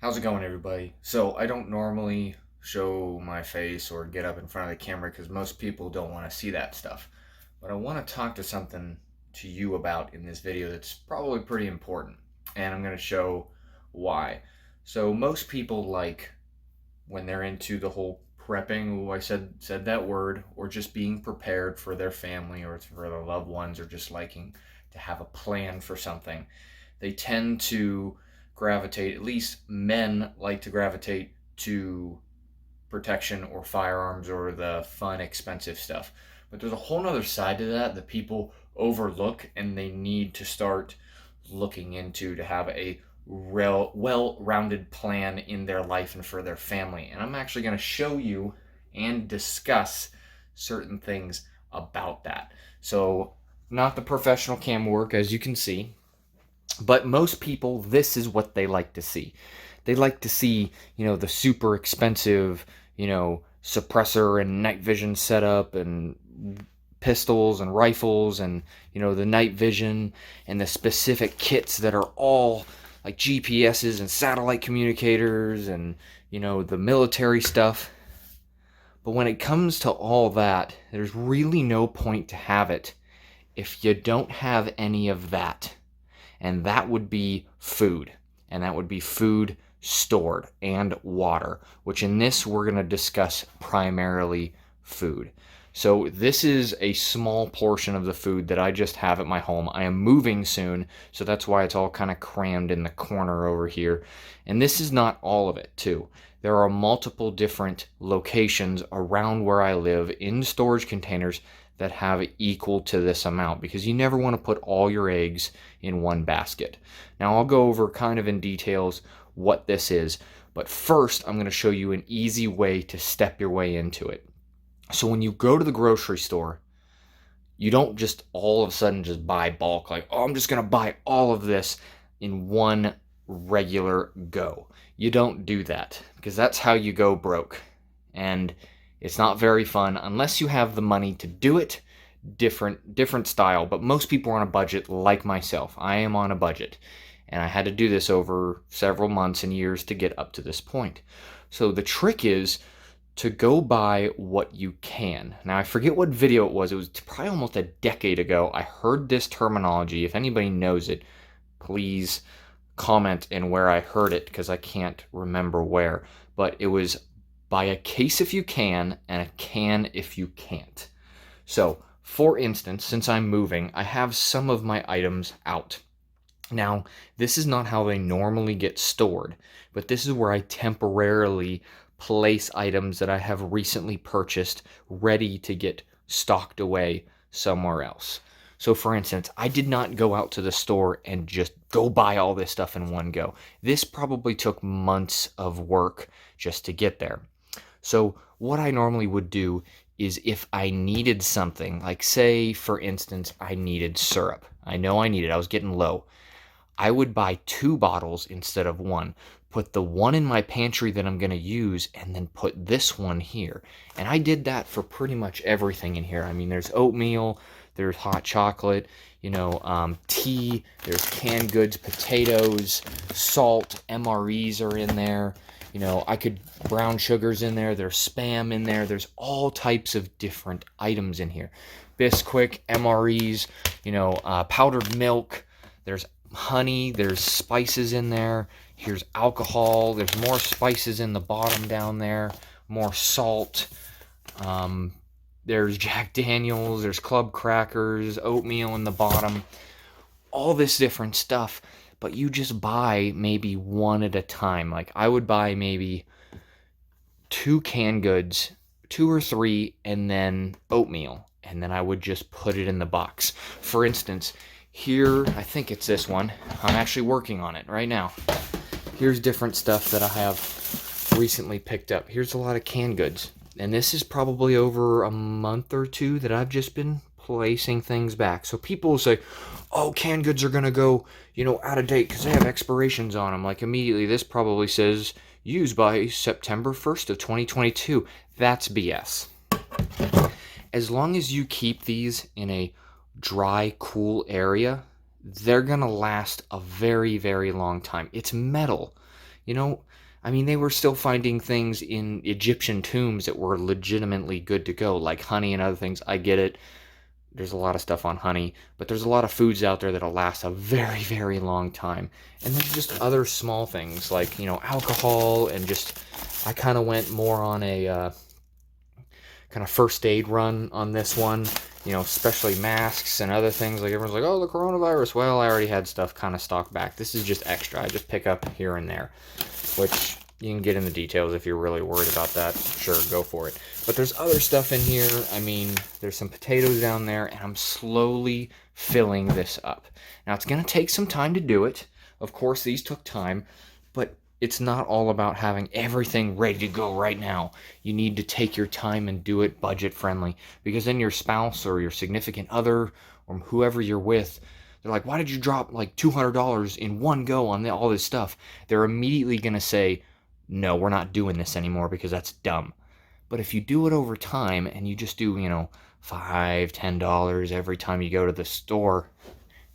How's it going, everybody? So, I don't normally show my face or get up in front of the camera because most people don't want to see that stuff. But I want to talk to something to you about in this video that's probably pretty important, and I'm going to show why. So, most people like when they're into the whole prepping, I said that word, or just being prepared for their family or for their loved ones, or just liking to have a plan for something. They tend to gravitate, at least men like to gravitate to protection or firearms or the fun, expensive stuff. But there's a whole other side to that that people overlook and they need to start looking into to have a well-rounded plan in their life and for their family. And I'm actually going to show you and discuss certain things about that. So, not the professional cam work, as you can see, but most people, this is what they like to see. They like to see, the super expensive, suppressor and night vision setup and pistols and rifles and, the night vision and the specific kits that are all like GPSs and satellite communicators and, the military stuff. But when it comes to all that, there's really no point to have it if you don't have any of that. And that would be food. And that would be food stored and water, which in this we're going to discuss primarily food. So this is a small portion of the food that I just have at my home. I am moving soon, so that's why it's all kind of crammed in the corner over here. And this is not all of it, too. There are multiple different locations around where I live in storage containers that have equal to this amount, because you never want to put all your eggs in one basket. Now I'll go over kind of in details what this is, but first I'm going to show you an easy way to step your way into it. So when you go to the grocery store, you don't just all of a sudden just buy bulk, like, oh, I'm just going to buy all of this in one regular go. You don't do that, because that's how you go broke. And it's not very fun unless you have the money to do it. Different style, but most people are on a budget like myself. I am on a budget, and I had to do this over several months and years to get up to this point. So the trick is to go buy what you can. Now, I forget what video it was. It was probably almost a decade ago. I heard this terminology. If anybody knows it, please comment in where I heard it, because I can't remember where. But it was buy a case if you can and a can if you can't. So, for instance, since I'm moving, I have some of my items out. Now, this is not how they normally get stored, but this is where I temporarily place items that I have recently purchased ready to get stocked away somewhere else. So, for instance, I did not go out to the store and just go buy all this stuff in one go. This probably took months of work just to get there. So what I normally would do is, if I needed something, like say, for instance, I needed syrup. I know I needed it. I was getting low. I would buy 2 bottles instead of 1. Put the one in my pantry that I'm going to use, and then put this one here. And I did that for pretty much everything in here. I mean, there's oatmeal, there's hot chocolate, tea, there's canned goods, potatoes, salt, MREs are in there. Brown sugar's in there, there's Spam in there, there's all types of different items in here. Bisquick, MREs, powdered milk, there's honey, there's spices in there, here's alcohol, there's more spices in the bottom down there, more salt, there's Jack Daniels, there's club crackers, oatmeal in the bottom, all this different stuff. But you just buy maybe one at a time. Like, I would buy maybe 2 canned goods, 2 or 3, and then oatmeal. And then I would just put it in the box. For instance, here, I think it's this one. I'm actually working on it right now. Here's different stuff that I have recently picked up. Here's a lot of canned goods. And this is probably over a month or 2 that I've just been placing things back. So people will say, oh, canned goods are going to go, out of date because they have expirations on them. Like, immediately, this probably says used by September 1st of 2022. That's BS. As long as you keep these in a dry, cool area, they're going to last a very, very long time. It's metal. You know, I mean, they were still finding things in Egyptian tombs that were legitimately good to go, like honey and other things. I get it. There's a lot of stuff on honey, but there's a lot of foods out there that'll last a very, very long time. And there's just other small things like, alcohol, and just, I kind of went more on a kind of first aid run on this one, especially masks and other things. Like everyone's like, oh, the coronavirus. Well, I already had stuff kind of stocked back. This is just extra. I just pick up here and there, which you can get in the details if you're really worried about that. Sure, go for it. But there's other stuff in here. I mean, there's some potatoes down there, and I'm slowly filling this up. Now, it's going to take some time to do it. Of course, these took time, but it's not all about having everything ready to go right now. You need to take your time and do it budget friendly, because then your spouse or your significant other or whoever you're with, they're like, why did you drop like $200 in one go on all this stuff? They're immediately going to say, no, we're not doing this anymore, because that's dumb. But if you do it over time and you just do, $5, $10 every time you go to the store,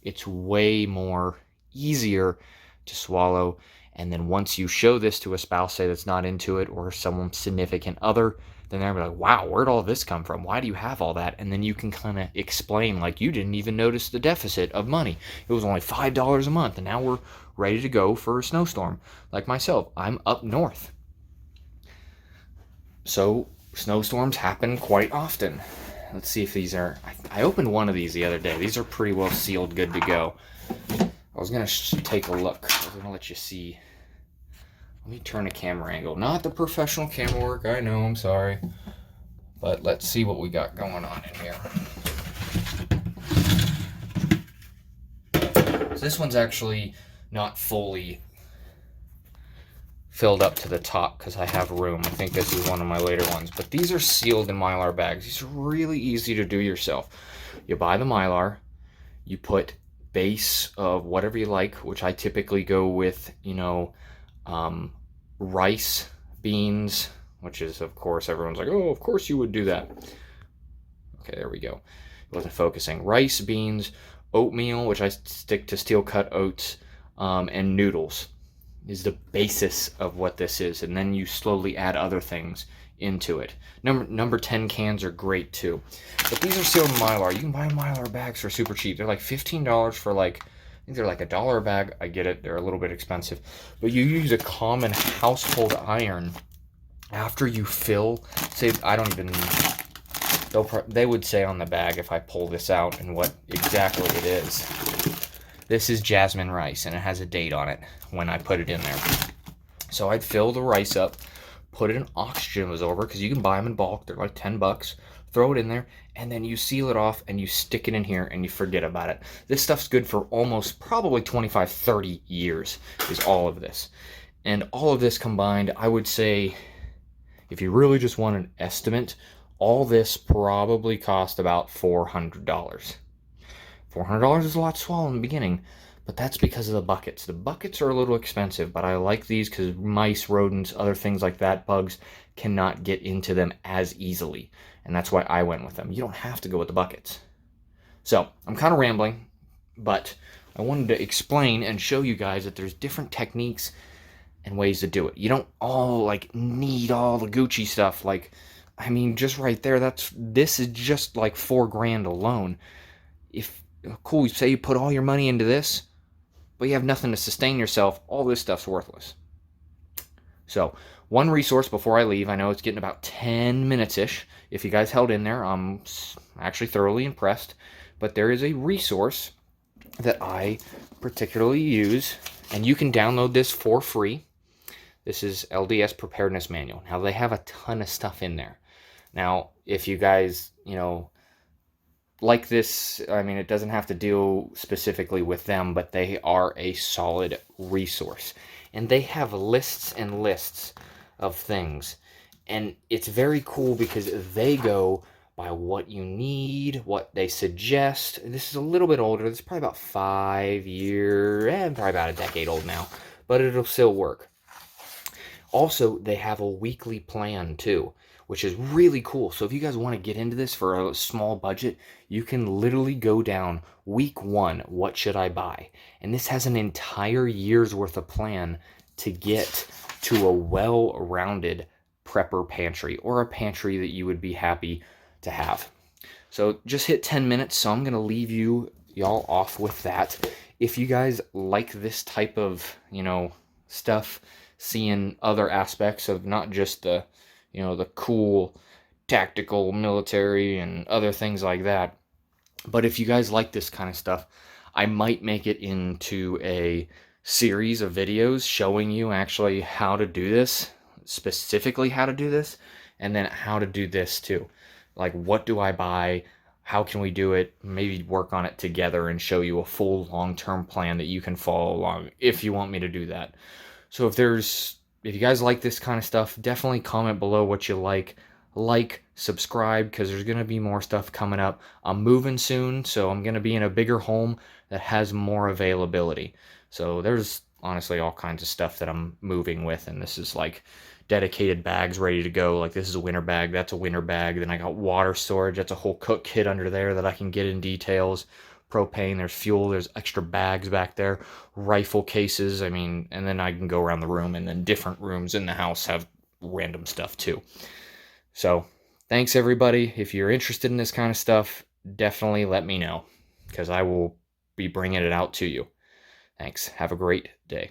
it's way more easier to swallow. And then once you show this to a spouse, say, that's not into it, or some significant other, then they're like, wow, where'd all this come from? Why do you have all that? And then you can kind of explain, like, you didn't even notice the deficit of money. It was only $5 a month, and now we're ready to go for a snowstorm. Like myself, I'm up north. So snowstorms happen quite often. Let's see if these are... I opened one of these the other day. These are pretty well sealed, good to go. I was going to take a look. I was going to let you see. Let me turn the camera angle. Not the professional camera work, I know, I'm sorry. But let's see what we got going on in here. So this one's actually not fully filled up to the top because I have room. I think this is one of my later ones. But these are sealed in Mylar bags. These are really easy to do yourself. You buy the Mylar, you put base of whatever you like, which I typically go with, rice, beans, which is, of course, everyone's like, oh, of course you would do that. Okay, there we go. It wasn't focusing. Rice, beans, oatmeal, which I stick to steel cut oats, and noodles is the basis of what this is. And then you slowly add other things into it. Number 10 cans are great too. But these are sealed in Mylar. You can buy Mylar bags for super cheap. They're like $15 for like, I think they're like $1 a bag. I get it. They're a little bit expensive. But you use a common household iron after you fill, say, I don't even, they would say on the bag if I pull this out and what exactly it is. This is jasmine rice, and it has a date on it when I put it in there. So I'd fill the rice up, put it in oxygen absorber, because you can buy them in bulk. They're like $10. Throw it in there, and then you seal it off, and you stick it in here, and you forget about it. This stuff's good for almost probably 25, 30 years is all of this. And all of this combined, I would say, if you really just want an estimate, all this probably cost about $400. $400 is a lot to swallow in the beginning, but that's because of the buckets. The buckets are a little expensive, but I like these because mice, rodents, other things like that, bugs, cannot get into them as easily. And that's why I went with them. You don't have to go with the buckets. So, I'm kind of rambling, but I wanted to explain and show you guys that there's different techniques and ways to do it. You don't all, need all the Gucci stuff. Just right there, this is just like $4,000 alone. Cool, say you put all your money into this, but you have nothing to sustain yourself, all this stuff's worthless. So, one resource before I leave, I know it's getting about 10 minutes-ish. If you guys held in there, I'm actually thoroughly impressed. But there is a resource that I particularly use, and you can download this for free. This is LDS Preparedness Manual. Now, they have a ton of stuff in there. Now, if you guys, like this, it doesn't have to deal specifically with them, but they are a solid resource. And they have lists and lists of things. And it's very cool because they go by what you need, what they suggest. This is a little bit older. This is probably about 5 years, probably about a decade old now, but it'll still work. Also, they have a weekly plan too, which is really cool. So if you guys want to get into this for a small budget, you can literally go down week 1, what should I buy? And this has an entire year's worth of plan to get to a well-rounded prepper pantry, or a pantry that you would be happy to have. So just hit 10 minutes, so I'm going to leave y'all off with that. If you guys like this type of, stuff, seeing other aspects of not just the, the cool tactical military and other things like that, but if you guys like this kind of stuff, I might make it into a series of videos showing you actually how to do this, specifically how to do this, and then how to do this too. Like, what do I buy? How can we do it? Maybe work on it together and show you a full long-term plan that you can follow along if you want me to do that. So if you guys like this kind of stuff, definitely comment below what you like, subscribe, because there's going to be more stuff coming up. I'm moving soon, so I'm going to be in a bigger home that has more availability. So there's honestly all kinds of stuff that I'm moving with, and this is like dedicated bags ready to go. Like, this is a winter bag, that's a winter bag. Then I got water storage, that's a whole cook kit under there that I can get in details. Propane, there's fuel, there's extra bags back there, rifle cases, and then I can go around the room, and then different rooms in the house have random stuff too. So thanks everybody. If you're interested in this kind of stuff, definitely let me know, because I will be bringing it out to you. Thanks. Have a great day.